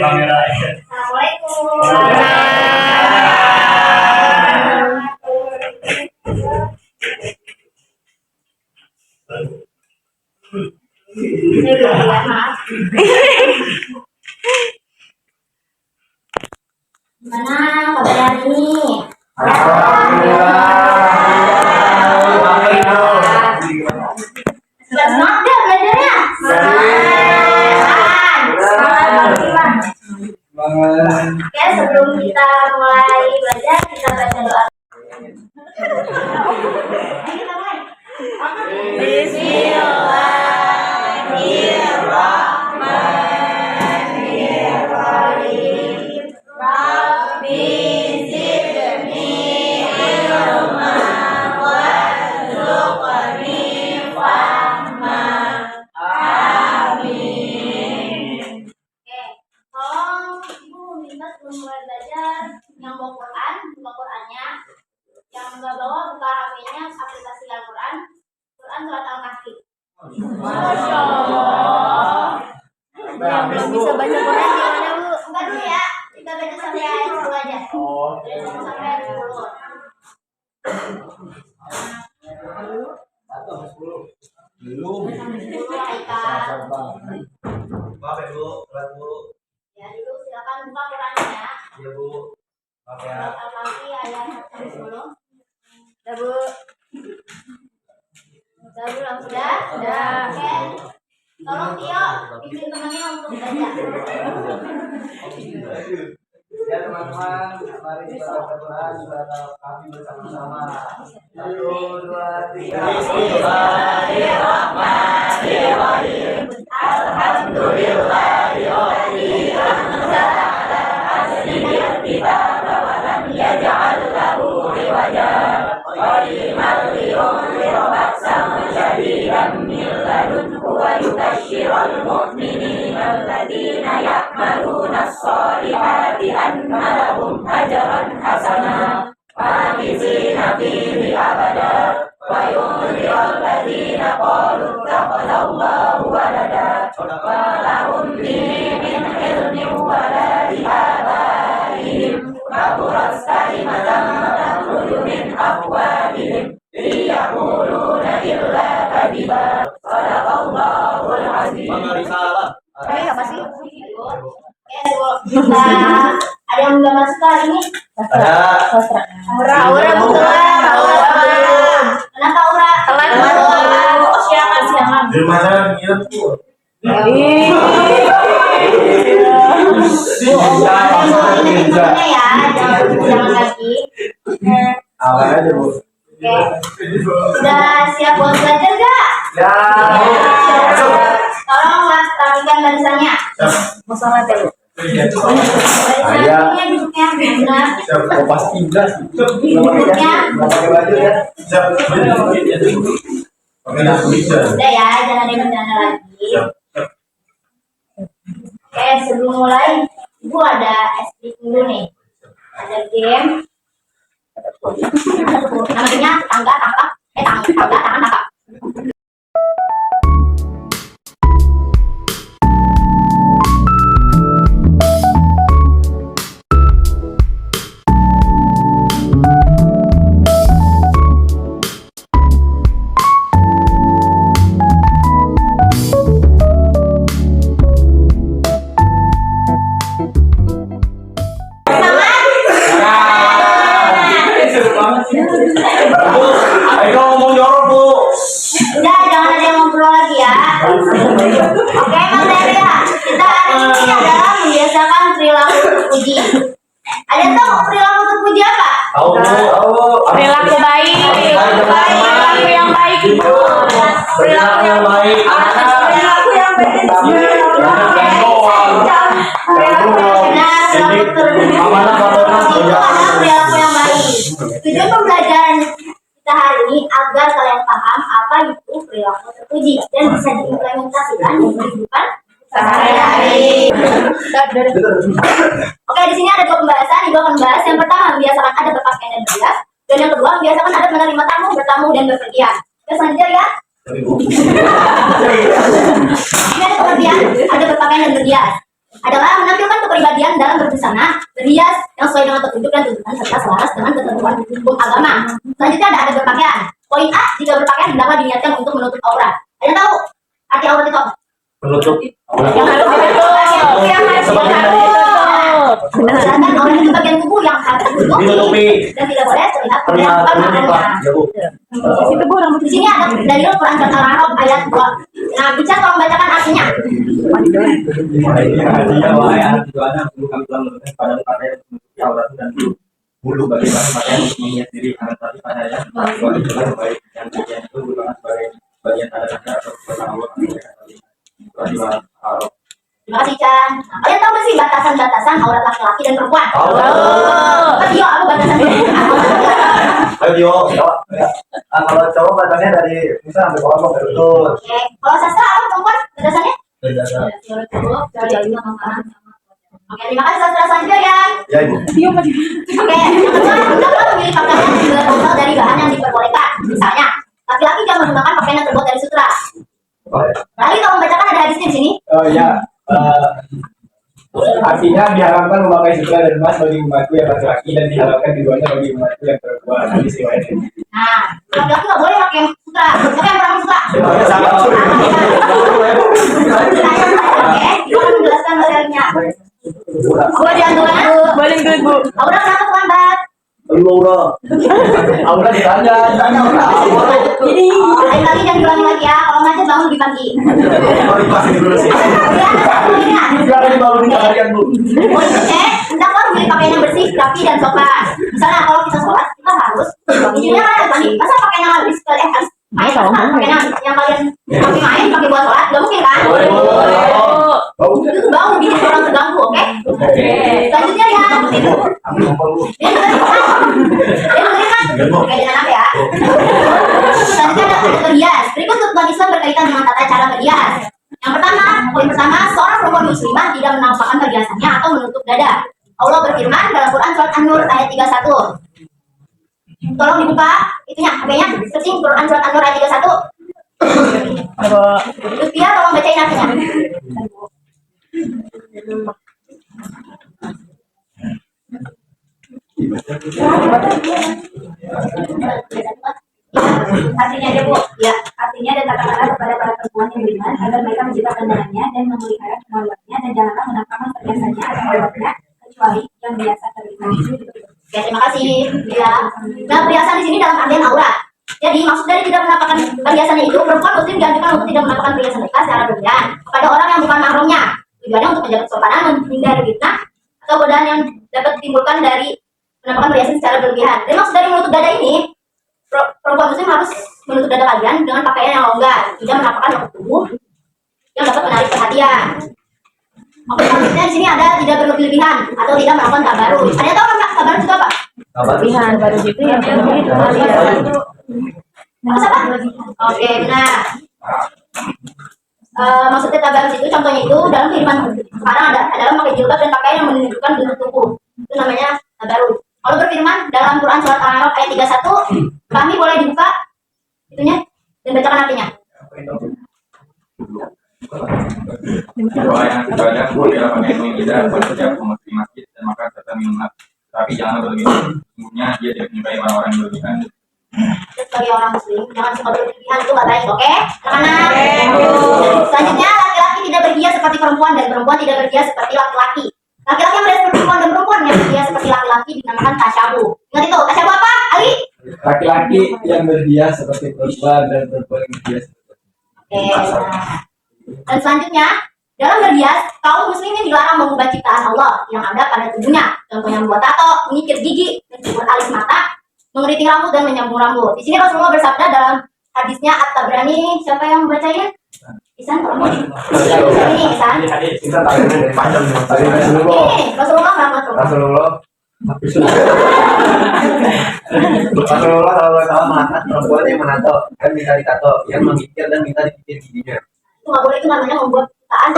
kamera action. Assalamualaikum. Gimana kabar hari ini? Sudah semangat ya belajarnya? Oke, sebelum kita mulai belajar, kita baca doa. Kita mulai. Bismillahirrahmanirrahim. Rabbi zidni ilma warzuqni fahma. Amin. Oke, tolong Ibu minta sebelum mulai belajar yang bawa Quran, buka Qurannya. Yang nggak bawa, buka HP-nya, aplikasi Al-Quran. Quran surat Al-Kahfi. Masya Allah. Yang belum bisa baca Quran gimana Bu? Enggak dulu ya, kita baca sampai ayat 10 aja. Dari 1 sampai ayat 10. Belum. Haikal. Maaf ya Bu, berat Bu. Ya dulu silakan buka Qurannya. Iya Bu. Maaf ya. Surat Al-Kahfi ayat 1 sampai 10. Udah Bu. Udah Bu, langsung dah. Udah. Oke. Tolong Tio bimbing temannya untuk baca. Ya teman-teman, mari kita baca Quran surat Al-Kahfi bersama-sama. 1, 2, 3. Bismillahirrahmanirrahim. Alhamdulillahirabbil المؤمنين الذين يعملون الصالحات أن لهم أجرا حسنا ماكثين فيه أبدا وينذر الذين قالوا اتخذ الله ولدا ما لهم به من علم ولا لآبائهم كبرت كلمة تخرج من أفواههم إن يقولون إلا كذبا صدق Allahul Azim. Ini apa sih? Kita ada yang belum masuk hari ini? Ada. Aura betul. Kenapa Aura? Telat. Oh, siangan. Di mana ngirim Bu? Temennya ya, jangan lagi. Awal aja Bu. Oke. Sudah siap buat belajar gak? Ya. Tolong rapikan barisannya. Masalah dulu. Barisannya duduknya benar. Oh pasti enggak sih. Duduknya. Enggak pakai baju ya. Udah ya, jangan ada bercanda lagi. Oke, sebelum mulai, Ibu ada explic dulu nih. Ada game. Namanya tangga tangkap. Tangga tangan tangkap. Ayo ngomong jorok Bu. Udah, jangan ada yang ngobrol lagi ya. Oke, materi ya. Kita hari ini adalah membiasakan perilaku terpuji. Ada tahu perilaku terpuji apa? Tahu Bu. Perilaku baik. Perilaku yang baik Ibu. Perilaku yang baik. Perilaku yang baik. Benar, perilaku terpuji itu adalah perilaku yang baik. Tujuan pembelajaran kita hari ini agar kalian paham apa itu perilaku terpuji dan bisa diimplementasikan di kehidupan sehari-hari. Oke, di sini ada 2 pembahasan. Ibu akan bahas yang pertama, membiasakan adab berpakaian dan berhias, dan yang kedua, membiasakan adab menerima tamu, bertamu dan berpergian. Terus lanjut ya. Ini ada pengertian adab berpakaian dan berhias. adalah menampilkan kepribadian dalam berbusana, berhias yang sesuai dengan petunjuk dan tuntutan serta selaras dengan ketentuan hukum agama. Selanjutnya ada berpakaian. Poin A, jika berpakaian hendaklah diniatkan untuk menutup aurat. Ada tahu arti aurat itu apa? Menutup. Yang harus ditutup. Yang harus ditutup. Sedangkan aurat itu bagian tubuh yang harus ditutupi dan tidak boleh terlihat permukaannya. Di sini ada dalil Quran surat Al-A'raf ayat 2. Nah, bisa tolong bacakan artinya. Bulu bagaimana pakaian untuk mengingat diri akan tapi padanya kecuali dalam baik yang bagian itu merupakan sebagai bagian tanda-tanda atau pertama Allah. Terima kasih Chan. Nah, kalian tahu nggak sih batasan-batasan aurat laki-laki dan perempuan? Dia apa batasan? Ayo Dio, jawab. Kalau cowok batasnya dari misal sampai bawah betul. Oke. Kalau sastra apa perempuan batasannya? Oke, terima kasih sastra selanjutnya ya. Ya Ibu. Oke, yang kedua, hendaklah memilih pakaian yang berasal dari bahan yang diperbolehkan. Misalnya, laki-laki jangan menggunakan pakaian yang terbuat dari sutra. Lalu kalau membacakan ada hadisnya di sini. Oh ya. Artinya diharapkan memakai sutra dan emas bagi umatku yang laki-laki dan diharapkan keduanya bagi umatku yang perempuan. Hadis riwayat ini. Nah, laki-laki nggak boleh pakai sutra. Siapa yang pernah sutra? Oke, kita akan menjelaskan materinya. Gua dianturan. Boleh ikut Bu. Aura kenapa terlambat? Aura ditanya. Jadi, lain kali jangan diulangi lagi ya. Kalau macet bangun lebih pagi. Silakan dibangun di kalian Bu. Poin C, hendaklah memilih pakaian yang bersih, rapi dan sopan. Misalnya kalau kita sholat, kita harus izinnya kan mandi. Masa pakaian yang habis harus main sama pakaian yang kalian pakai main, pakai buat sholat, gak mungkin kan? Itu tuh bau bikin orang terganggu, oke? Selanjutnya ya. Dia dengerin kan? Oke, jangan ya. Selanjutnya ada berhias. Berikut tuntutan Islam berkaitan dengan tata cara berhias. Yang pertama, poin pertama, seorang perempuan muslimah tidak menampakkan perhiasannya atau menutup dada. Allah berfirman dalam Quran surat An-Nur ayat 31. Tolong dibuka itunya, HP-nya, searching Quran surat An-Nur ayat 31. Terus dia tolong bacain artinya. Artinya ada Bu. Ya, artinya ada kata-kata kepada para perempuan yang beriman agar mereka menjaga pandangannya dan memelihara kemaluannya dan janganlah menampakkan perhiasannya atau auratnya kecuali yang biasa terlihat. Oke, terima kasih. Ya. Nah, perhiasan di sini dalam artian aurat. Jadi maksud dari tidak menampakkan perhiasannya itu, perempuan muslim dianjurkan untuk tidak menampakkan perhiasan mereka secara berlebihan kepada orang yang bukan mahramnya. Tujuannya untuk menjaga kesopanan, menghindari fitnah atau godaan yang dapat ditimbulkan dari menampakkan perhiasan secara berlebihan. Dan maksud dari menutup dada ini, perempuan muslim harus menutup dada kalian dengan pakaian yang longgar, tidak menampakkan bagian tubuh yang dapat menarik perhatian. Oke, selanjutnya di sini ada tidak berlebihan atau tidak melakukan tabarruj. Ada tahu nggak tabarruj itu apa? Tabarruj itu yang Apa? Oke, benar. Maksudnya tabarruj itu contohnya itu dalam kehidupan sekarang adalah memakai jilbab dan pakaian yang menunjukkan bentuk tubuh. Itu namanya tabarruj. Allah berfirman dalam Quran surat Al-A'raf ayat 31, kami boleh dibuka itunya dan bacakan artinya. Doa yang ibadah bolehlah pakai yang tidak bekerja memasuki masjid dan makan serta minum, tapi jangan berlebihan. Sesungguhnya dia tidak menyukai orang-orang yang berlebihan. Sebagai orang muslim jangan suka berlebihan, itu nggak baik, oke? Anak-anak. Selanjutnya laki-laki tidak berhias seperti perempuan dan perempuan tidak berhias seperti laki-laki. Laki-laki yang berhias seperti perempuan dan perempuan yang berhias seperti laki-laki dinamakan tasyabuh. Ingat itu, tasyabuh apa? Ali? Laki-laki yang berhias seperti perempuan dan perempuan yang berhias seperti. Oke. Nah. Dan selanjutnya, dalam berhias, kaum muslimin dilarang mengubah ciptaan Allah yang ada pada tubuhnya. Contohnya membuat tato, mengikir gigi, mencukur alis mata, mengeriting rambut dan menyambung rambut. Di sini Rasulullah bersabda dalam hadisnya At-Tabrani, siapa yang membacain? Isan, tolong. Ini Isan. Ini Rasulullah Rasulullah SAW mengatakan perempuan yang menato dan minta ditato, yang mengikir dan minta dikikir giginya. itu nggak boleh, itu namanya membuat ciptaan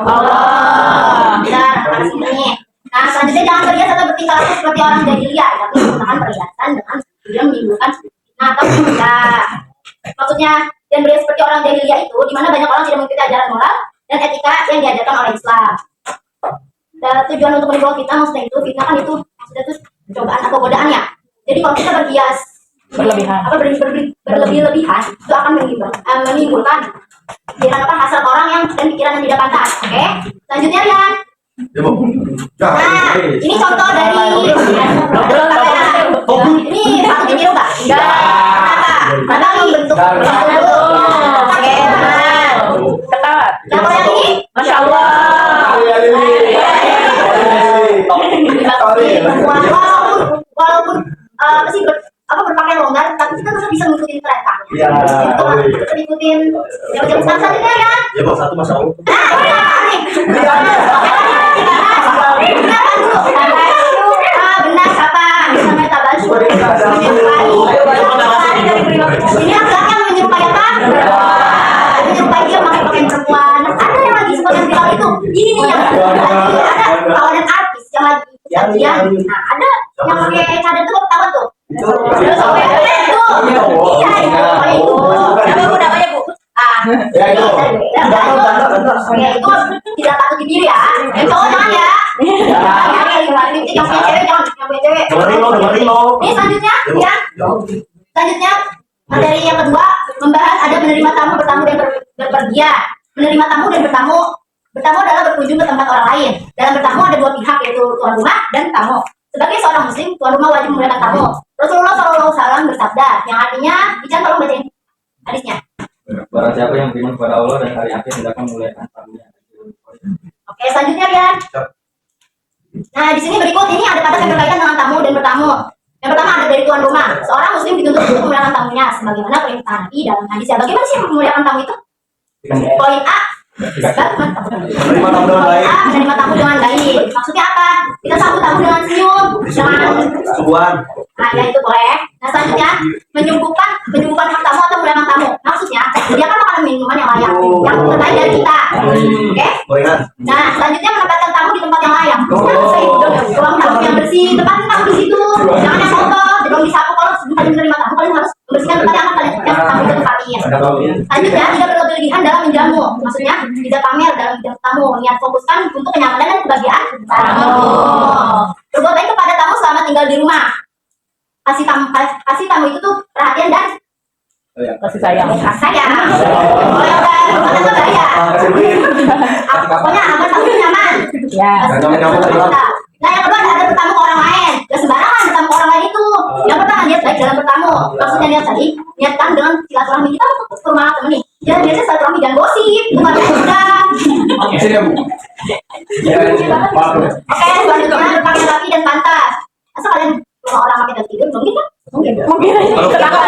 Allah. Benar, harus ini. Nah, selanjutnya jangan berhias atau bertingkah laku seperti orang jahiliyah, tapi menggunakan perhiasan dengan tujuan menimbulkan fitnah atau fitnah. Maksudnya, dan berhias seperti orang jahiliyah itu, di mana banyak orang tidak mengikuti ajaran moral dan etika yang diajarkan oleh Islam. tujuan untuk menimbulkan fitnah, maksudnya itu fitnah kan itu maksudnya itu cobaan atau godaan ya. Jadi kalau kita berhias Berlebihan. berlebih-lebihan itu akan menimbulkan pikiran apa hasrat orang yang dan pikiran yang tidak pantas. Oke, selanjutnya Rian. Ya, Bu. Nah, ini contoh dari ini patut ditiru nggak? Kenapa? Karena membentuk oke, benar. Ketawa. Yang kalau yang ini Masya Allah. walaupun apa sih berpakaian longgar, tapi kita tetap bisa ngikutin tren kan? Iya. Kita ngikutin jam-jam selanjutnya ya. Ya, Bu, satu Masya Allah. Benar siapa? Namanya tabasyum. Ini akhlak yang menyerupai apa? Menyerupai dia pakai pakaian perempuan. Ada yang lagi seperti yang viral itu. Ini nih yang ada kawanan artis yang lagi kejadian. Nah, ada yang pakai cadar tuh tahu tuh. Iya, itu. Nama Bu, namanya Bu. Ya, itu. Ya, itu tidak patut ditiru ya. Cowok jangan ya. Yang punya cewek jangan, yang punya cewek. Dengerin lo. Ini selanjutnya ya. Selanjutnya materi yang kedua membahas ada menerima tamu, bertamu dan berpergian. Menerima tamu dan bertamu. Bertamu adalah berkunjung ke tempat orang lain. Dalam bertamu ada dua pihak yaitu tuan rumah dan tamu. Sebagai seorang muslim, tuan rumah wajib memuliakan tamu. Rasulullah SAW bersabda, yang artinya, Ican tolong bacain hadisnya. Barang siapa yang beriman kepada Allah dan hari akhir hendaknya memuliakan tamunya. Oke, selanjutnya ya. Nah, di sini berikut ini ada kata yang berkaitan dengan tamu dan bertamu. Yang pertama ada dari tuan rumah. Seorang muslim dituntut untuk memuliakan tamunya sebagaimana perintah Nabi dalam hadis. Ya, bagaimana sih memuliakan tamu itu? Poin A. Menerima tamu dengan baik. Menerima tamu dengan baik. Maksudnya apa? Kita sambut tamu dengan senyum, dengan Subuhan. nah, ya itu boleh. Nah, selanjutnya menyembuhkan hak tamu atau memuliakan tamu. Maksudnya sediakan makanan minuman yang layak, yang terbaik dari kita. Oke? Gorengan. Nah, selanjutnya menempatkan tamu di tempat yang layak. Ruang tamu yang bersih, tempatin tamu di situ. Jangan yang kotor, jangan disapu. Kalau kalian menerima tamu, kalian harus membersihkan tempat yang akan kalian tamu itu tempatin. Selanjutnya tidak berlebih-lebihan dalam menjamu. Maksudnya tidak pamer dalam menjamu tamu. Niat fokuskan untuk kenyamanan dan kebahagiaan tamu. Berbuat baik kepada tamu selama tinggal di rumah. Kasih tamu itu tuh perhatian dan Kasih sayang. sayang. Oh ya udah, bukan bahaya. Pokoknya agar tamu nyaman. Ya. Nah, yang kedua ada bertamu ke orang lain. Ya sembarangan bertamu ke orang lain itu. Yang pertama niat baik dalam bertamu. Maksudnya niat tadi niatkan dengan silaturahmi kita untuk ke rumah temen nih. Jangan biasanya silaturahmi dan gosip. Bukan udah. Sini ya, Bu. Oke, selanjutnya berpakaian rapi dan pantas. Asal kalian rumah orang pakai dan tidur, mungkin kan? Mungkin. Mungkin. Tetangga Bu.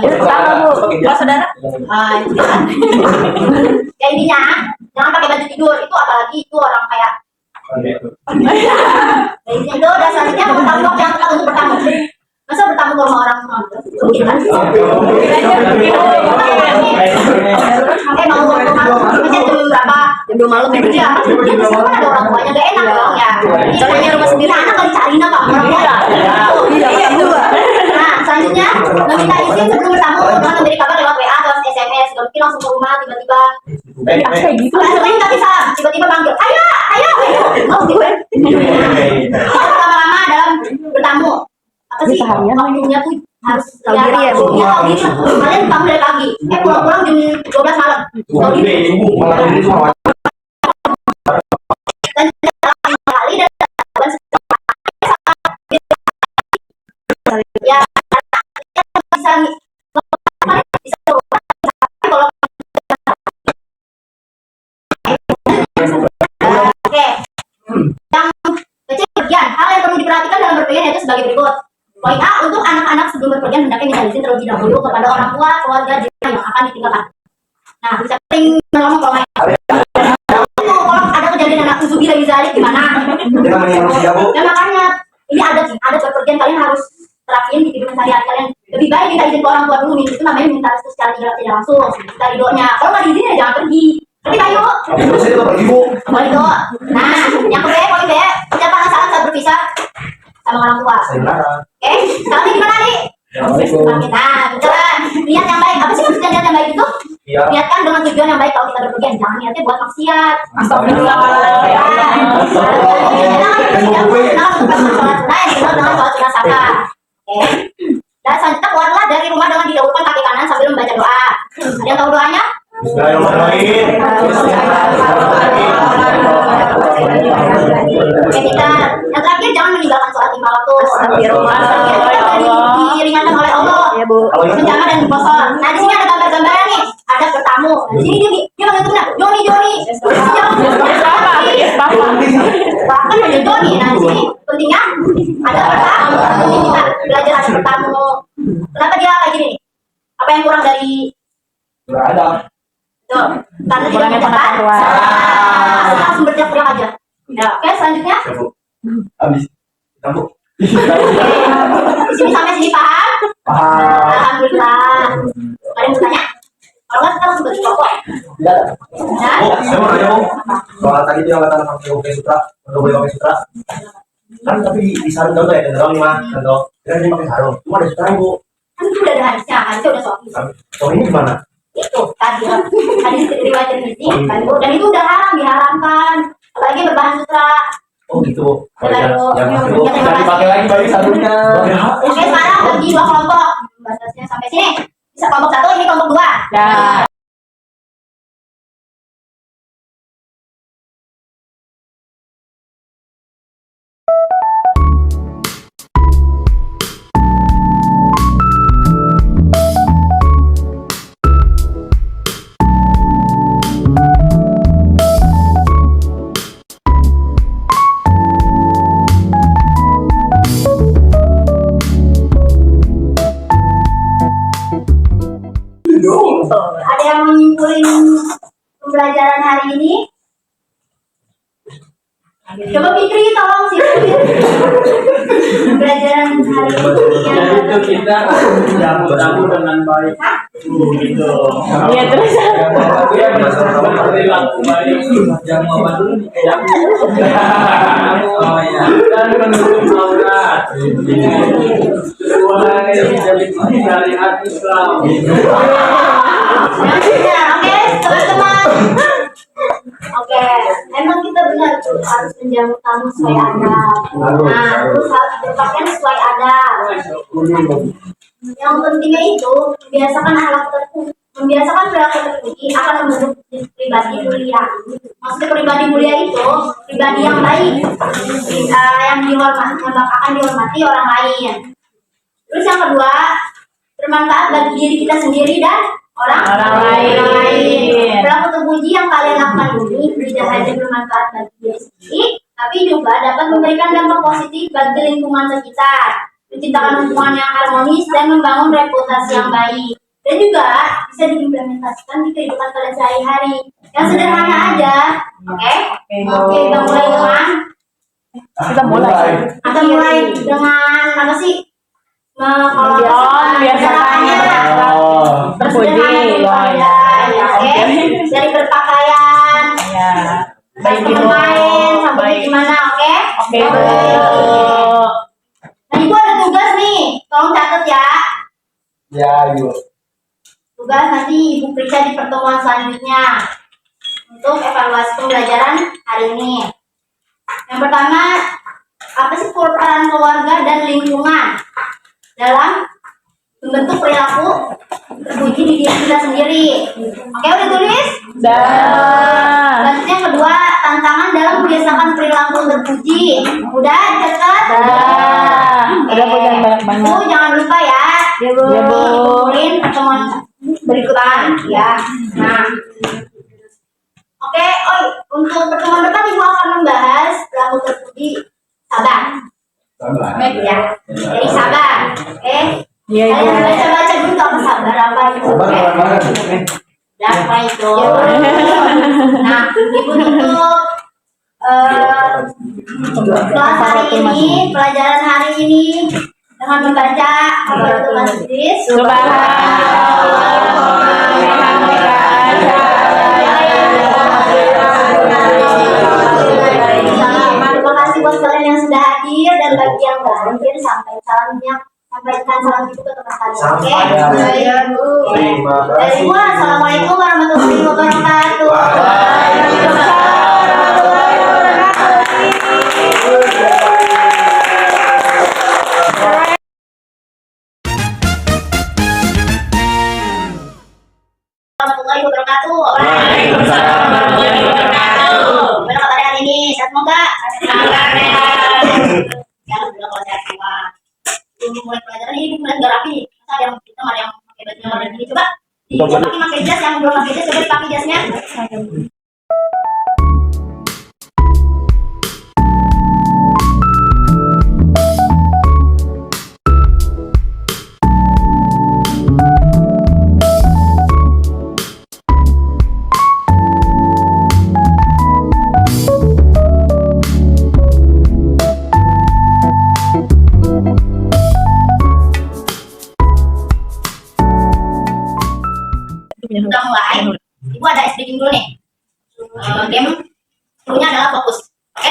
Tetangga Bu. Kalau saudara? Ah, itu kan. Ya intinya jangan pakai baju tidur itu apalagi itu orang kayak. Ya intinya itu dan selanjutnya mengetahui waktu yang tepat untuk bertamu. Masa bertamu ke rumah orang mungkin kan? Mau ke rumah macam jam berapa? Jam 2 malam ya kerja. Kan ada orang tuanya gak enak dong ya. Misalnya rumah sendiri anak kalau dicariin apa? Orang tua. Iya itu. Nah selanjutnya meminta izin sebelum bertamu dengan memberi kabar lewat WA atau SMS. Gak mungkin langsung ke rumah tiba-tiba. Kayak gitu. Kalau lain nggak bisa tiba-tiba panggil, ayo. Mau gitu. Lama-lama dalam bertamu. Apa sih? Waktunya tuh harus tahu diri ya. Tahu diri. Kalian tamu dari pagi. Pulang-pulang jam 12 malam. Tahu diri. Dan kali dan ya bisa kalau oke yang berpergian hal yang perlu diperhatikan dalam berpergian yaitu sebagai berikut. Poin A, untuk anak-anak sebelum berpergian hendaknya minta izin terlebih dahulu kepada orang tua keluarga jiran yang akan ditinggalkan. Nah bisa sering ngomong kalau kalau ada kejadian anak usubi lagi zalik gimana? Ya makanya ini ada berpergian kalian harus terapin di kehidupan sehari-hari kalian. Lebih baik minta izin ke orang tua dulu, itu namanya minta restu secara tidak langsung. Minta ridhonya. Kalau nggak diizin ya jangan pergi. Pergi ayo. Boleh itu. Nah, yang kedua poin B, ucapan salam saat berpisah sama orang tua. Oke, sekarang gimana nih? Nah, kita lihat yang baik. Apa sih maksudnya lihat yang baik itu? Iya. Niatkan dengan tujuan yang baik. Kalau kita berpergian, jangan niatnya buat maksiat. Astagfirullah. Dan selanjutnya keluarlah dari rumah dengan didahulukan kaki kanan sambil membaca doa. Ada yang tahu doanya? Bismillahirrahmanirrahim. Oke, kita yang terakhir jangan meninggalkan sholat lima waktu. Astagfirullah. Diringankan oleh Allah. Ya Bu. Menjaga dan berpuasa. Nah di sini ada gambar-gambarnya nih. Ada bertamu. Nah, di sini dia panggil temennya, Joni. Bahkan ada Joni. Nah di sini pentingnya ada bertamu. Penting kita belajar ada bertamu. Kenapa dia kayak gini? Apa yang kurang dari Nggak ada. tuh? Karena dia Kurangnya mengerjakan. pengetahuan. Kita langsung berteriak aja. Ya, oke selanjutnya. Ya, Bu. Habis. Kita, Bu. Di sini sampai sini paham? Paham. Alhamdulillah. Ada yang bertanya? Kalau nggak kita langsung bagi pokok. Tidak ada. Nah, Bu, saya mau nanya, Bu. Soal tadi itu yang kata pakai sutra, nggak boleh pakai sutra. Kan tapi di sarung contoh ya, contoh nih Mas, contoh. Kita dia pakai sarung. Cuma ada sutra, Bu. kan itu udah ada hadisnya, hadisnya udah soal Soal ini gimana? itu tadi hadis riwayat Tirmidzi kan Bu, dan itu udah haram, diharamkan, apalagi berbahan sutra. Oh gitu. Oh, Baik, Bu. yang masih, Bu. Terima Jangan dipakai kasih. lagi bagi sarungnya. Oke, sekarang bagi dua kelompok, batasnya sampai sini. Bisa kelompok satu, ini kelompok dua. Ya. Ada yang menyimpulin pembelajaran hari ini? Coba Fikri tolong sih. Pembelajaran hari ini yang Itu kita jamu dengan baik. Gitu. Iya terus. Dia berperilaku baik. Jamu apa dulu nih? Jamu. Oh ya. Dan menutup aurat. Sesuai dari syariat Islam. Oke, teman-teman. Oke, emang kita benar tuh harus menjamu tamu sesuai adab. Nah, terus harus berpakaian sesuai adab. Yang pentingnya itu membiasakan membiasakan perilaku terpuji akan membentuk pribadi mulia. Maksudnya pribadi mulia itu pribadi yang baik, yang dihormati, yang akan dihormati orang lain. Terus yang kedua, bermanfaat bagi diri kita sendiri dan orang lain. Perilaku terpuji yang kalian lakukan ini tidak hanya bermanfaat bagi diri sendiri, tapi juga dapat memberikan dampak positif bagi lingkungan sekitar, menciptakan hubungan yang harmonis dan membangun reputasi yang baik. Dan juga bisa diimplementasikan di kehidupan kalian sehari-hari. Yang sederhana aja, oke? Oke, kita mulai dengan Kita mulai. kita mulai dengan apa sih? Kalau Biasakannya. Terpuji. oke. Dari berpakaian, Ya. dari bermain, sampai gimana, oke? Oke Bu. Nah, Ibu ada tugas nih, tolong catat ya. Ya, yuk. Tugas nanti Ibu periksa di pertemuan selanjutnya untuk evaluasi pembelajaran hari ini. Yang pertama, apa sih peran keluarga dan lingkungan dalam membentuk perilaku terpuji di diri kita sendiri? Oke, udah tulis? Dah. Selanjutnya yang kedua, tantangan dalam membiasakan perilaku terpuji. Udah catat? Dah. Udah Bu, jangan banyak-banyak. Bu, jangan lupa ya. Ya Bu. Kumpulin pertemuan berikutan ya. Nah, oke, untuk pertemuan depan Ibu akan membahas perilaku terpuji sabar. Ya, jadi sabar. Oke. Iya Ibu. Kalian baca-baca dulu apa sabar apa itu. Sabar Oke. banget. Apa itu? Nah, Ibu tutup kelas hari ini, pelajaran hari ini dengan membaca Al-Quran Majlis. Terima kasih buat kalian yang sudah hadir dan bagi yang nggak hadir sampaikan salam ibu ke teman kalian. Oke? Sampai. Oke. Dari gua, assalamualaikum warahmatullahi wabarakatuh. Warahmatullahi wabarakatuh. Waalaikumsalam warahmatullahi wabarakatuh. Gimana kabarnya hari ini? Sehat semoga. Ya, alhamdulillah kalau sehat semua. Sebelum mulai pelajaran ini mulai nggak rapi. Masa ada yang hitam, ada yang pakai baju yang warna ini. Coba yang pakai jas, yang belum pakai jas, coba dipakai jasnya. Udah mulai. Ibu ada speaking dulu nih. Game cluenya adalah fokus. Oke?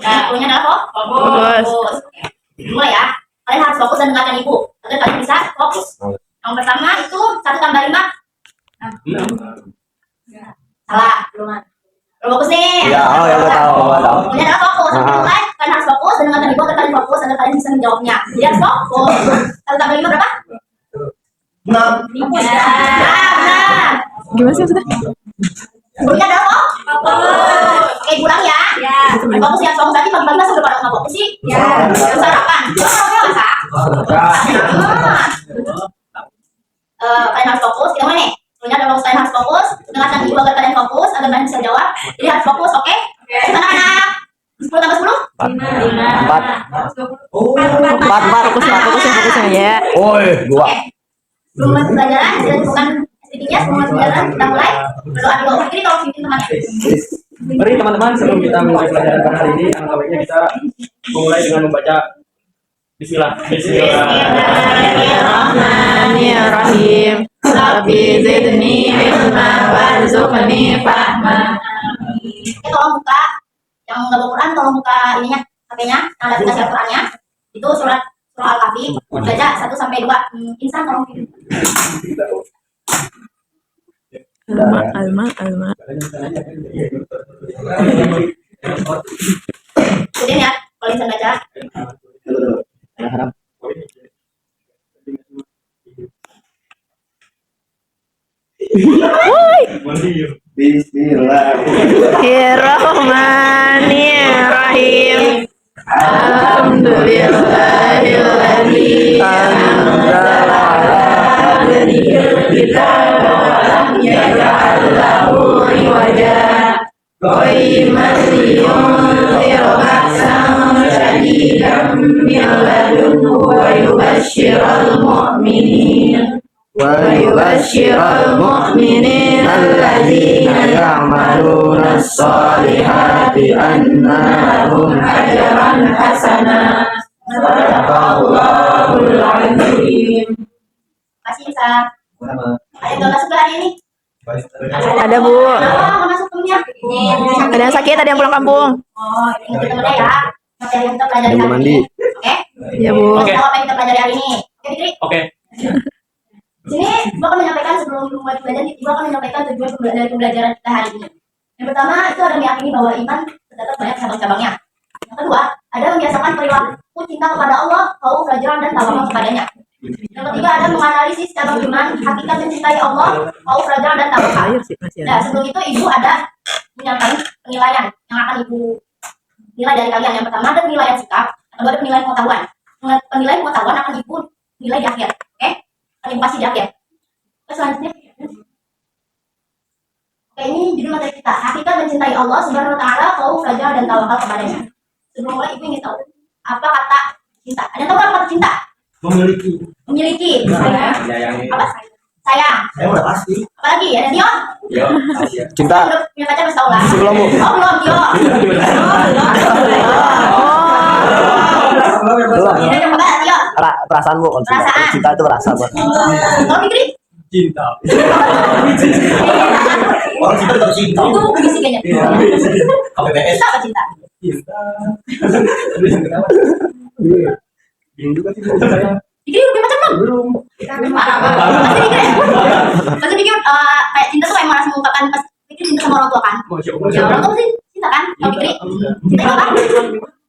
Cluenya adalah fokus. Oke. Mulai ya. Kalian harus fokus dan dengarkan ibu agar kalian bisa fokus. Yang pertama itu 1 tambah 5. Salah. Belum fokus nih. Ya, oh ya gue tahu. Cluenya adalah fokus. Mulai. Kalian harus fokus dan dengarkan ibu agar kalian fokus agar kalian bisa menjawabnya. Jadi harus fokus. 1 tambah 5 berapa? Benar. Benar. Gimana sih maksudnya? Gurunya adalah fokus. Oke, ulang ya. Fokus ya, fokus tadi pagi-pagi masa udah pada nggak fokus sih? Sarapan. Masak. Kalian harus fokus. Kita mulai nih. Gurunya adalah fokus, kalian harus fokus. Dengarkan ibu agar kalian fokus, agar kalian bisa jawab. Jadi harus fokus, oke? Anak-anak. 10 tambah 10? 4. 4. Fokusnya ya. Oi, 2. Belum mulai pelajaran, kita bukan SPP-nya, sebelum mulai pelajaran kita mulai berdoa dulu. Ini kalau pimpin temannya. Mari teman-teman, sebelum kita mulai pelajaran pada hari ini, alangkah baiknya kita memulai dengan membaca Bismillah. Bismillahirrahmanirrahim. Rabbi zidni ilma warzuqni fahma. Oke, tolong buka yang nggak bawa Quran, tolong buka ininya, HP-nya, ada aplikasi Al-Qurannya. Itu surat Al-Kahfi, baca 1 sampai 2. Insan tolong pimpin. Alma. Kemudian ya, kalau insan baca. Bismillahirrahmanirrahim. Alhamdulillahilladzi anzala ala abdihi kitaba wa lam yaj'al lahu iwaja qayyiman liyunzira ba'san shadidan min ladunhu wa yubashshiral mu'minin الذين يعملون الصالحات أن لهم أجرا حسنا صدق الله العظيم. Kasih Insan. Ada yang masuk hari ini? Ada Bu, Mau masuk temennya? ada yang sakit, ada yang pulang kampung. Oh, ingat temennya ya. Materi yang kita pelajari hari mandi. ini. Oke? Ya Bu. Tahu apa yang kita pelajari hari ini? Oke, Fitri? Oke. Sini, Ibu akan menyampaikan sebelum mulai pelajaran, Ibu akan menyampaikan tujuan dari pembelajaran kita hari ini. Yang pertama, itu ada meyakini bahwa iman terdapat banyak cabang-cabangnya. Yang kedua, ada membiasakan perilaku cinta kepada Allah, khauf, raja, dan tawakal kepadanya. Yang ketiga, ada menganalisis cabang iman, hakikat mencintai Allah, khauf, raja, dan tawakal. Nah, sebelum itu Ibu ada menyampaikan penilaian yang akan Ibu nilai dari kalian. Yang pertama ada penilaian sikap, yang kedua ada penilaian pengetahuan. Penilaian pengetahuan akan Ibu nilai di akhir, oke? Akan Ibu kasih di akhir. Terus selanjutnya, oke, ini judul materi kita. Hakikat mencintai Allah Subhanahu Wa Taala, khauf, raja, dan tawakal kepadanya. Sebelum mulai Ibu ingin tahu apa kata cinta. Ada yang tahu apa kata cinta? Memiliki. Memiliki. Menyayangi. Apa? Sayang. Saya udah pasti. Apalagi ada Tio? Yo. Cinta. Udah punya pacar pasti tahu lah. Belum, Bu. Oh belum Tio. Belum. Ini yang apa Tio? Perasaan Bu, kalau cinta. Perasaan. Cinta itu perasaan Bu. Kalau Fikri? Cinta. Orang cinta itu cinta. Itu buku fisik kayaknya. KPPS. Cinta apa cinta? Cinta. Bingung juga sih Bu, saya. Dikit udah pacaran belum? Pasti dikit kayak cinta tuh kayak merasa mengungkapkan pas dikit cinta sama orang tua kan? Ya orang tua pasti cinta kan? Kalau dikit cinta itu apa?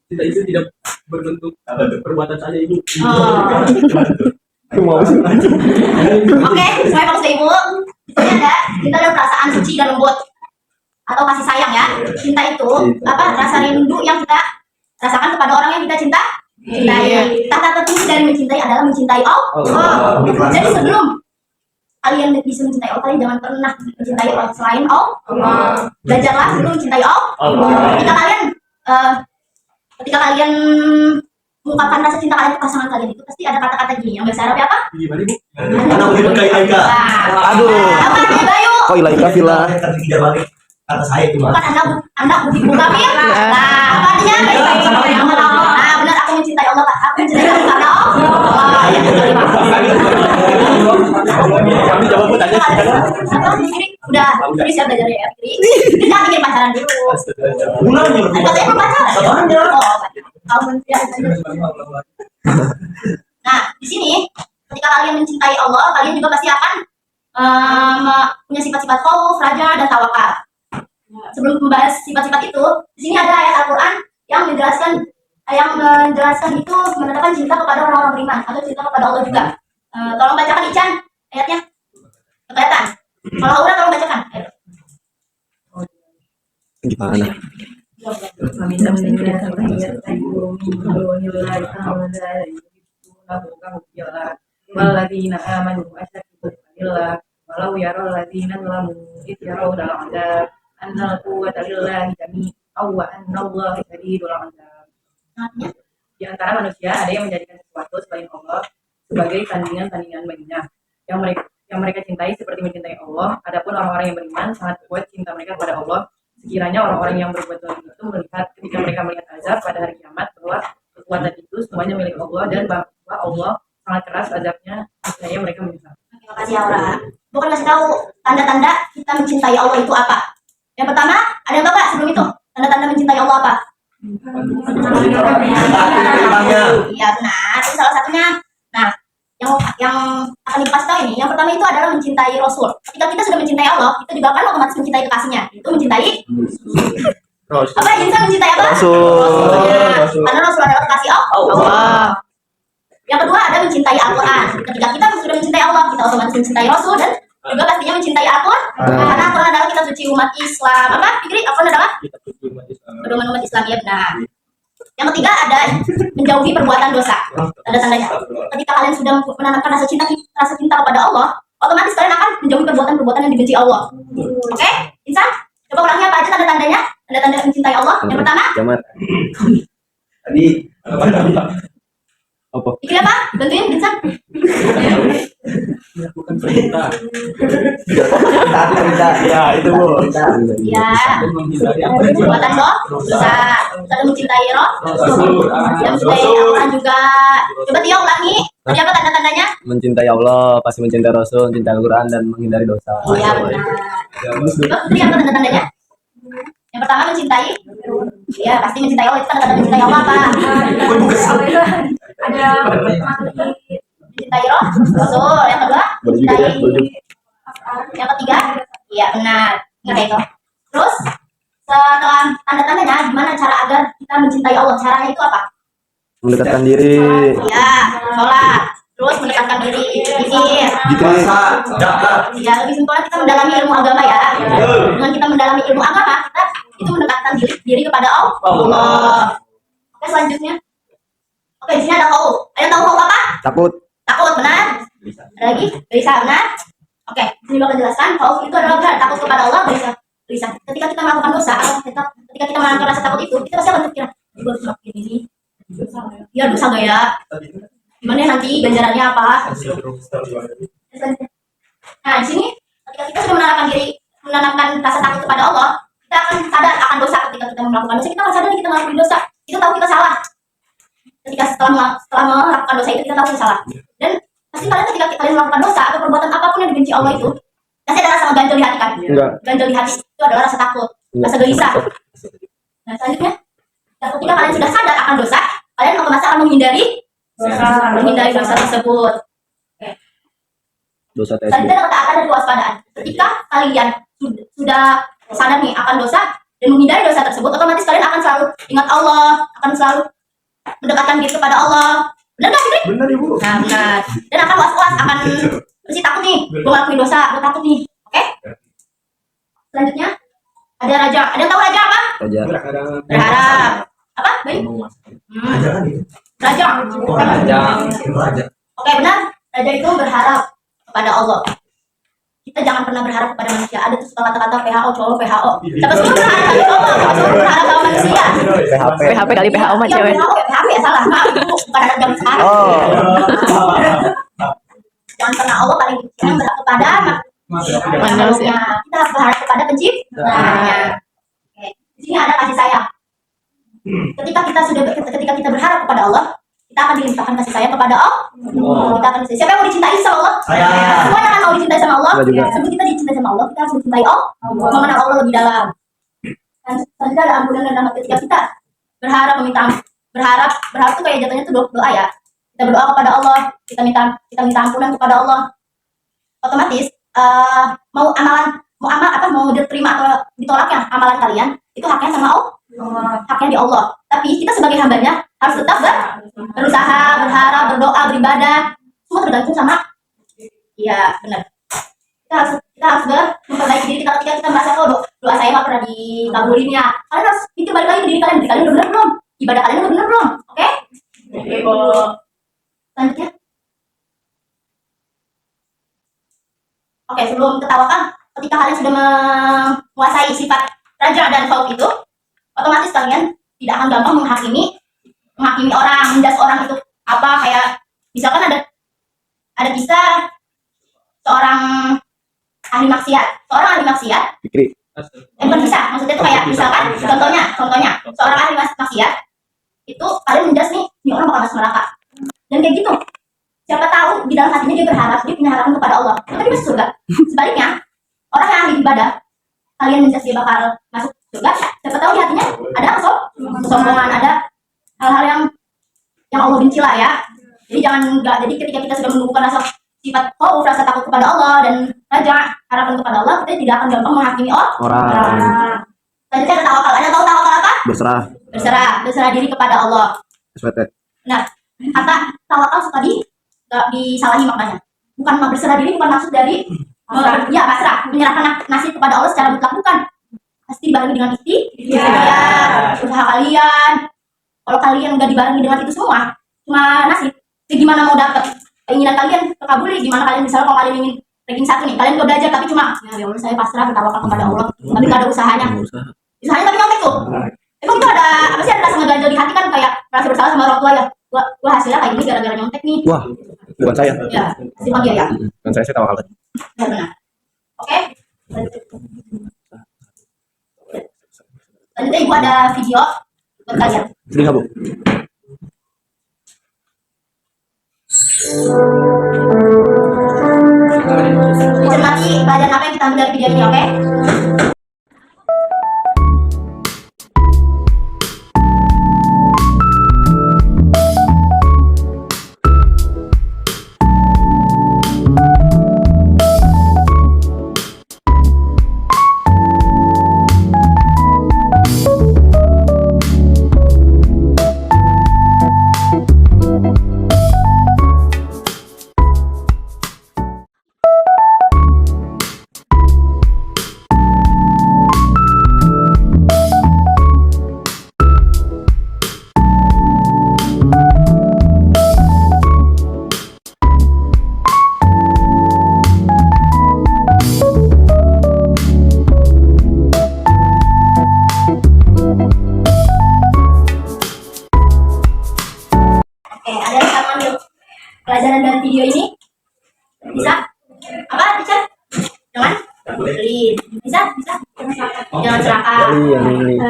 Cinta itu tidak berbentuk perbuatan saja ibu. Oke, semuanya fokus ke ibu. Ini ada cinta dan perasaan suci dan lembut atau kasih sayang ya. Cinta itu apa? Rasa rindu yang kita rasakan kepada orang yang kita cintai. Kata tertinggi dari mencintai adalah mencintai Allah. Jadi sebelum kalian bisa mencintai Allah, kalian jangan pernah mencintai orang selain Allah. Belajarlah sebelum mencintai Allah. Ketika kalian mengungkapkan rasa cinta kalian ke pasangan kalian itu pasti ada kata-kata gini yang bahasa Arabnya apa? Gimana ibu? Anak udah pakai Ilaika. Aduh. Apa nih Bayu? Kok Ilaika villa? Tapi tidak balik kata saya itu mas. Bukan anda bukan kafir. Nah, apa artinya? Nah, benar aku mencintai Allah, Pak. Aku mencintai Allah karena Allah. Yang kelima. Kami jawab pertanyaan Apa? Udah, jadi saya belajar ya. Jadi jangan bikin pacaran dulu. Gunanya Katanya belum pacaran. Katanya. Oh, kamu Nah, di sini ketika kalian mencintai Allah, kalian juga pasti akan punya sifat-sifat khauf, raja, dan tawakal. Sebelum membahas sifat-sifat itu, di sini ada ayat Al-Quran yang menjelaskan itu menetapkan cinta kepada orang-orang beriman atau cinta kepada Allah juga. Tolong bacakan Ican ayatnya. Kelihatan. Kalau Aura tolong bacakan. Gimana? والذين آمنوا أشد لله ولو يرى الذين ظلموا إذ يرون العذاب أن القوة لله جميعا وأن الله شديد العذاب. Di antara manusia ada yang menjadikan sesuatu selain Allah sebagai tandingan-tandingan baginya yang mereka cintai seperti mencintai Allah. Adapun orang-orang yang beriman sangat kuat cinta mereka kepada Allah. Sekiranya orang-orang yang berbuat zalim itu melihat ketika mereka melihat azab pada hari kiamat bahwa kekuatan itu semuanya milik Allah dan bahwa Allah sangat keras azabnya, niscaya mereka menyesal. Terima kasih Aura. Bukan kasih tahu tanda-tanda kita mencintai Allah itu apa. Yang pertama, ada yang tahu nggak sebelum itu? Tanda-tanda mencintai Allah apa? Iya benar. Itu salah satunya. Nah, yang akan dikasih tahu ini, yang pertama itu adalah mencintai Rasul. Ketika kita sudah mencintai Allah, kita juga akan otomatis mencintai kekasihnya. Itu mencintai apa? Insan mencintai apa? Rasul. Karena Rasul adalah kekasih Allah. Yang kedua ada mencintai Al-Quran. Ketika kita sudah mencintai Allah, kita otomatis mencintai Rasul dan juga pastinya mencintai Al-Quran. Karena Al-Quran adalah kitab suci umat Islam. Apa? Fikri, Al-Quran adalah pedoman umat Islam ya benar. Yang ketiga ada menjauhi perbuatan dosa. Tanda-tandanya. Ketika kalian sudah menanamkan rasa cinta kepada Allah, otomatis kalian akan menjauhi perbuatan-perbuatan yang dibenci Allah. Oke? Insan, coba ulangi apa aja tanda-tandanya? Tanda-tanda mencintai Allah. Yang pertama, Jamat. Tadi Apa? Fikri apa? Bantuin Insan. Bukan perintah. ya itu bu. Ya, Dan menghindari apa yang perbuatan dosa. Kita mencintai Rasul. Yang mencintai Al-Quran juga. Coba Tio ulangi. Tadi apa tanda-tandanya? Mencintai Allah, pasti mencintai Rasul, mencintai Al-Quran dan menghindari dosa. Iya benar. Coba Putri apa tanda-tandanya? Yang pertama mencintai. Iya pasti mencintai Allah. Itu tanda-tanda mencintai Allah apa? Ada mencintai Rasul. Yang kedua mencintai. Yang ketiga, iya benar. Nggak kayak itu. Terus setelah tanda-tandanya, gimana cara agar kita mencintai Allah? Caranya itu apa? Mendekatkan diri. Ya, sholat. Terus mendekatkan diri, zikir. Puasa, zakat. Ya, lebih simpelnya kita mendalami ilmu agama ya. Dengan kita mendalami ilmu agama, kita itu mendekatkan diri kepada Allah. Oke, selanjutnya. Oke, di sini ada khauf. Ada tahu khauf apa? Takut. Takut, benar? Ada lagi? Gelisah, benar? Oke, di sini bakal jelaskan khauf itu adalah benar takut kepada Allah, gelisah. Ketika kita melakukan dosa atau ketika kita melakukan rasa takut itu, kita pasti akan berpikir, gue harus melakukan ini. Ya dosa gak ya? Gimana ya nanti ganjarannya apa? Nah, di sini ketika kita sudah menanamkan rasa takut kepada Allah, kita akan sadar akan dosa. Ketika kita melakukan dosa, kita akan sadar kita melakukan dosa. Kita tahu kita salah. Ketika setelah melakukan dosa itu kita tahu kita salah. Dan pasti kalian ketika kalian melakukan dosa atau perbuatan apapun yang dibenci Allah itu, pasti ada rasa ganjel di hati kan? Enggak. Ganjel di hati itu adalah rasa takut, rasa gelisah. Nah, selanjutnya, ketika kalian sudah sadar akan dosa, kalian otomatis akan menghindari menghindari dosa tersebut. Dosa tes. Selanjutnya ketaatan dan kewaspadaan. Ketika kalian sudah sadar nih akan dosa dan menghindari dosa tersebut, otomatis kalian akan selalu ingat Allah, akan selalu mendekatkan diri kepada Allah. Benar nggak Fitri? Benar Ibu. Nah, benar. Dan akan was-was, akan mesti takut nih, gue ngelakuin dosa, gue takut nih. Oke? Selanjutnya ada raja. Ada yang tahu raja apa? Raja. Berharap. Apa? Baik. Aja kan itu. Raja. Raja. Oke, benar. Raja itu berharap kepada Allah. Kita jangan pernah berharap kepada manusia. Ada tuh suka kata-kata PHO, cowok PHO. Siapa suruh berharap sama Allah? Siapa suruh berharap sama manusia? PHP kali PHO mah Iya, cewek. PHO ya, PHP ya salah. Maaf, Ibu. Bukan anak zaman sekarang. Oh. Jangan pernah Allah paling yang berharap kepada manusia. Kita harus berharap kepada penciptanya. Oke. Di sini ada kasih sayang. Ketika kita berharap kepada Allah, kita akan dilimpahkan kasih sayang kepada Allah. Kita akan siapa yang mau dicintai sama Allah? Saya. Semuanya kan mau dicintai sama Allah. Saya juga. Sebelum kita dicintai sama Allah, kita harus mencintai Allah, mengenal Allah lebih dalam. Dan selanjutnya ada ampunan dan rahmat ketika kita berharap berharap tuh kayak jatuhnya tuh doa ya. Kita berdoa kepada Allah, kita minta ampunan kepada Allah. Otomatis mau diterima atau ditolaknya amalan kalian itu haknya sama Allah, haknya di Allah. Tapi kita sebagai hambanya harus tetap berusaha, berharap, berdoa, beribadah, semua tergantung sama. Iya benar. Kita harus memperbaiki diri kita ketika kita merasa doa saya nggak pernah dikabulin ya. Kalian harus pikir balik lagi diri kalian udah benar belum? Ibadah kalian udah benar belum? Oke? Selanjutnya. Oke, sebelum kita tawakal, ketika kalian sudah menguasai sifat raja dan khauf itu, otomatis kalian tidak akan gampang menghakimi orang, menjas orang itu apa kayak misalkan ada kisah seorang ahli maksiat, Fikri. bukan bisa, maksudnya itu kayak misalkan contohnya seorang ahli maksiat itu kalian menjas nih, ini orang bakal masuk neraka dan kayak gitu. Siapa tahu di dalam hatinya dia berharap, dia punya harapan kepada Allah, maka dia masuk surga. Sebaliknya, orang yang ahli ibadah, kalian menjas dia bakal masuk surga, siapa tahu di hatinya ada kesombongan, ada hal-hal yang Allah benci lah ya. Jadi ketika kita sudah menumbuhkan rasa sifat khauf, rasa takut kepada Allah dan raja, harapan kepada Allah, kita tidak akan gampang menghakimi orang. Selanjutnya ada tawakal. Ada tahu tawakal apa? Berserah diri kepada Allah. SPT. Nah, kata tawakal suka disalahi maknanya. Bukan berserah diri, bukan maksud dari pasrah, menyerahkan nasib kepada Allah secara mutlak, bukan. Pasti dibarengi dengan ikhtiar, usaha kalian. Kalau kalian nggak dibarengi dengan itu semua, cuma nasib, gimana mau dapet keinginan kalian terkabuli? Gimana kalian misalnya kalau kalian ingin ranking 1 nih, kalian udah belajar tapi cuma ya Allah saya pasrah bertawakal kepada Allah, tapi nggak ada usahanya tapi nyontek tuh. Emang itu ada apa sih, ada rasa ngeganjel di hati kan, kayak merasa bersalah sama orang tua ya. Gua hasilnya kayak gini gara-gara nyontek nih. Wah, bukan saya. Ya, hasil dia ya. Bukan saya tahu tadi. Ya benar. Oke. Selanjutnya ibu ada video buat kalian. Sedih nggak Bu? Dicermati pelajaran apa yang kita ambil dari video ini, oke? Pelajaran dari video ini bisa apa teacher? Jangan beli, bisa jangan serakah.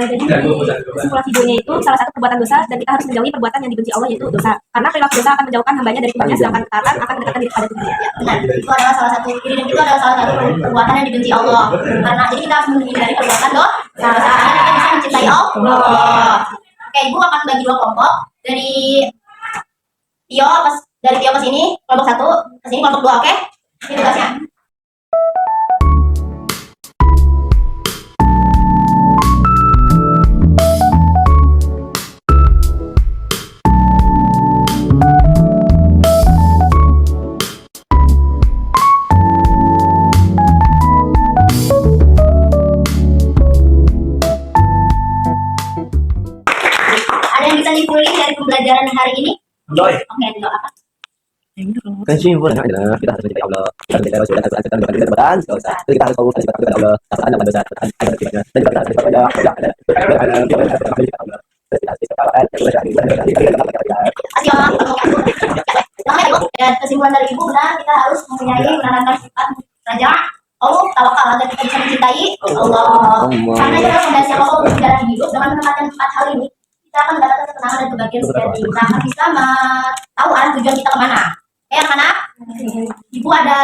Jadi kesimpulan videonya itu salah satu perbuatan dosa dan kita harus menjauhi perbuatan yang dibenci Allah yaitu dosa. Karena perilaku dosa akan menjauhkan hambanya dari Tuhannya, sedangkan ketaatan akan mendekatkan diri kepada Tuhan. Ya, benar. Itu adalah salah satu iri dan itu adalah salah satu perbuatan yang dibenci Allah. Karena jadi kita harus menghindari perbuatan dosa. Agar kita bisa mencintai Allah. Oke, ibu akan bagi 2 kelompok dari Tio dari Tio ke sini kelompok 1, ke sini kelompok 2, oke? Ini tugasnya. Ada yang bisa dikulik dari pembelajaran hari ini? Doi. Oke, Tio apa? Kesimpulannya adalah kita harus mencintai Allah, kita harus mencintai Rasul dan harus bukan diri perbuatan dosa. Jadi kita harus fokus pada sifat kepada Allah, taat dalam dosa, taat pada akibatnya. Dan juga kita harus kepada Allah. Dan kesimpulan dari ibu benar kita harus mempunyai menanamkan sifat raja Allah tawakal agar kita bisa mencintai Allah. Karena itu adalah fondasi Allah untuk menjalani hidup dengan menempatkan 4 hal ini kita akan mendapatkan ketenangan dan kebahagiaan sejati. Kita akan bisa tahu arah tujuan kita kemana. Oke anak-anak, ibu ada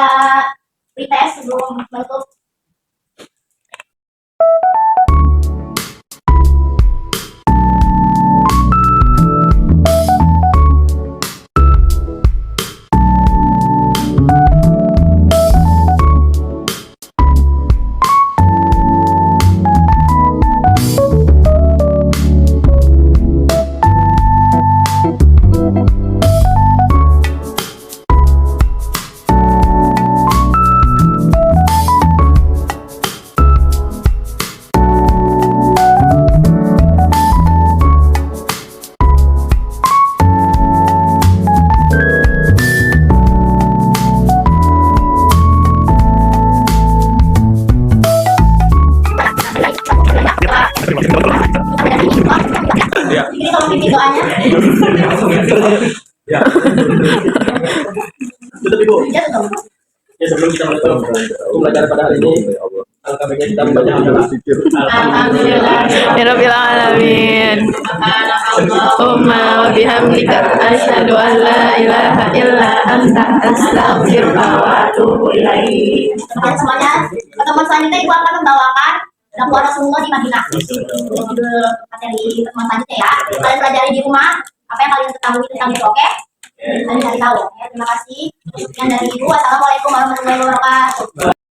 pretest sebelum menutup. Ini kalau pimpin doanya. Ya. Tutup ibu. Ya, tutup. Ya sebelum kita menutup pembelajaran pada hari ini, alangkah baiknya kita membaca hamdalah. Rabbil alamin. Allahumma wa bihamdika asyhadu an la ilaha illa anta astaghfiruka wa atubu ilaik. Semuanya, pertemuan selanjutnya ibu akan membawakan dakwah Rasulullah di Madinah. Judul materi pertemuan selanjutnya ya. Kalian pelajari di rumah apa yang kalian ketahui tentang itu, oke? Kalian cari tahu. Ya, terima kasih. Sekian dari ibu. Wassalamualaikum warahmatullahi wabarakatuh.